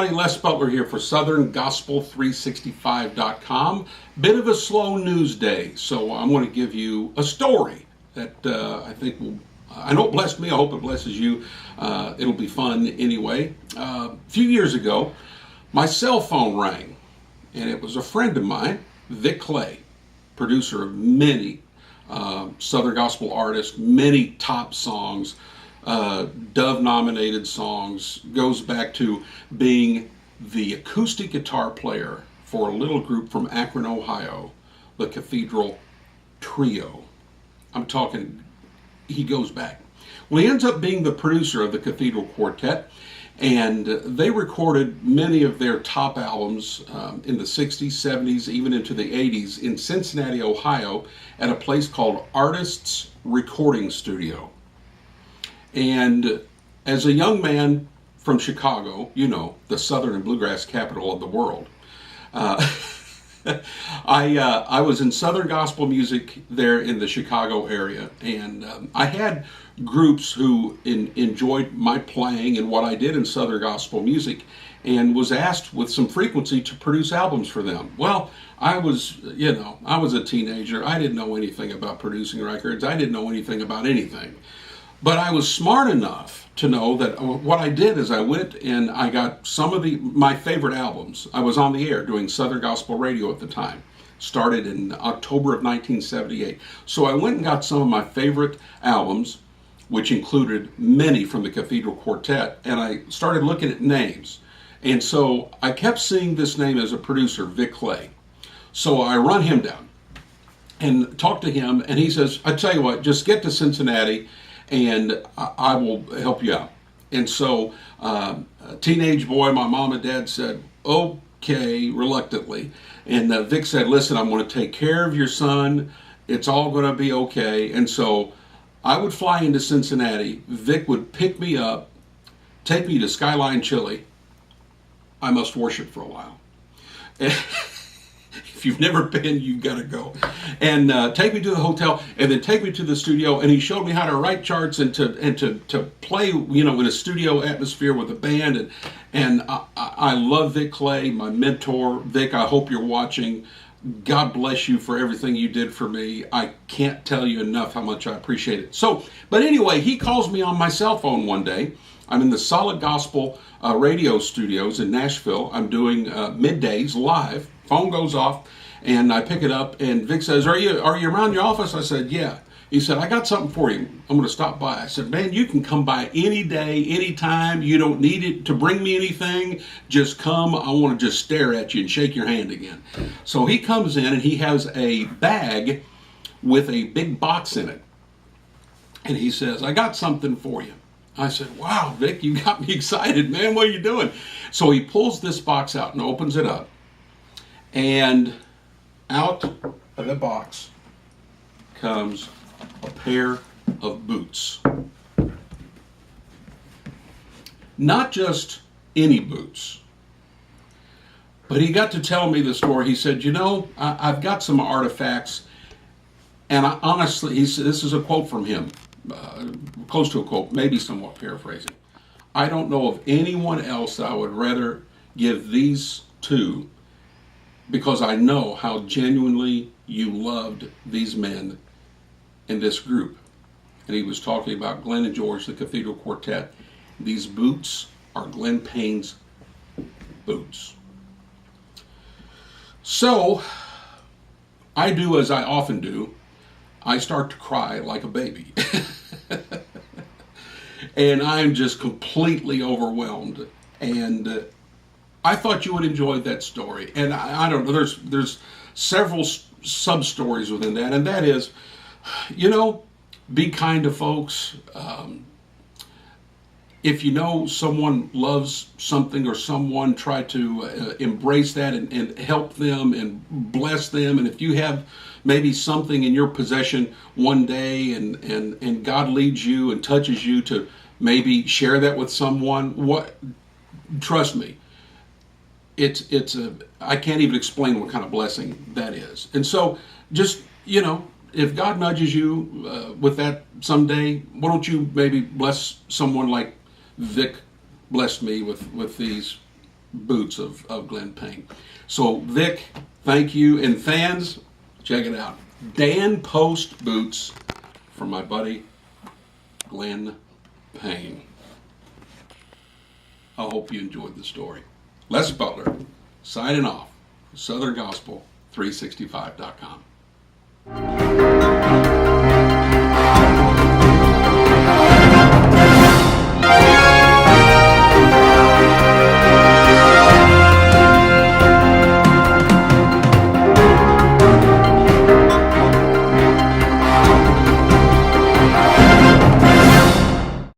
everybody, Les Butler here for SouthernGospel365.com. Bit of a slow news day, so I'm going to give you a story that I think will, I know it blessed me, I hope it blesses you. It'll be fun anyway. A few years ago, my cell phone rang, and it was a friend of mine, Vic Clay, producer of many Southern Gospel artists, many top songs, Dove-nominated songs, goes back to being the acoustic guitar player for a little group from Akron, Ohio, the Cathedral Trio. I'm talking, he goes back. Well, he ends up being the producer of the Cathedral Quartet, and they recorded many of their top albums in the 60s, 70s, even into the 80s in Cincinnati, Ohio, at a place called Artists Recording Studio. And as a young man from Chicago, you know, the Southern and Bluegrass capital of the world, I was in Southern Gospel music there in the Chicago area, and I had groups who enjoyed my playing and what I did in Southern Gospel music, and was asked with some frequency to produce albums for them. Well, I was a teenager. I didn't know anything about producing records. I didn't know anything about anything. But I was smart enough to know that what I did is I went and I got some of my favorite albums. I was on the air doing Southern Gospel Radio at the time. Started in October of 1978. So I went and got some of my favorite albums, which included many from the Cathedral Quartet, and I started looking at names. And so I kept seeing this name as a producer, Vic Clay. So I run him down and talk to him, and he says, I tell you what, just get to Cincinnati and I will help you out. And so a teenage boy, my mom and dad said, okay, reluctantly. And Vic said, listen, I'm going to take care of your son. It's all going to be okay. And so I would fly into Cincinnati. Vic would pick me up, take me to Skyline Chili. I must worship for a while. If you've never been, you've got to go. And take me to the hotel, and then take me to the studio. And he showed me how to write charts and to play, you know, in a studio atmosphere with a band. And I love Vic Clay, my mentor. Vic, I hope you're watching. God bless you for everything you did for me. I can't tell you enough how much I appreciate it. So, but anyway, he calls me on my cell phone one day. I'm in the Solid Gospel radio studios in Nashville. I'm doing middays live. Phone goes off, and I pick it up, and Vic says, are you around your office? I said, yeah. He said, I got something for you. I'm going to stop by. I said, man, you can come by any day, any time. You don't need it to bring me anything. Just come. I want to just stare at you and shake your hand again. So he comes in, and he has a bag with a big box in it. And he says, I got something for you. I said, wow, Vic, you got me excited, man. What are you doing? So he pulls this box out and opens it up. And out of the box comes a pair of boots. Not just any boots, but he got to tell me the story. He said, you know, I've got some artifacts, and I honestly, he said, this is a quote from him, close to a quote, maybe somewhat paraphrasing. I don't know of anyone else that I would rather give these to, because I know how genuinely you loved these men in this group. And he was talking about Glenn and George, the Cathedral Quartet. These boots are Glenn Payne's boots. So I do as I often do. I start to cry like a baby. And I'm just completely overwhelmed. And I thought you would enjoy that story. And I don't know, there's several sub-stories within that. And that is, you know, be kind to folks. If you know someone loves something or someone, try to embrace that and help them and bless them. And if you have maybe something in your possession one day and God leads you and touches you to maybe share that with someone, trust me, I can't even explain what kind of blessing that is. And so just, you know, if God nudges you with that someday, why don't you maybe bless someone like Vic blessed me with these boots of Glenn Payne. So Vic, thank you. And fans, check it out. Dan Post boots from my buddy Glenn Payne. I hope you enjoyed the story. Les Butler, signing off. SouthernGospel365.com.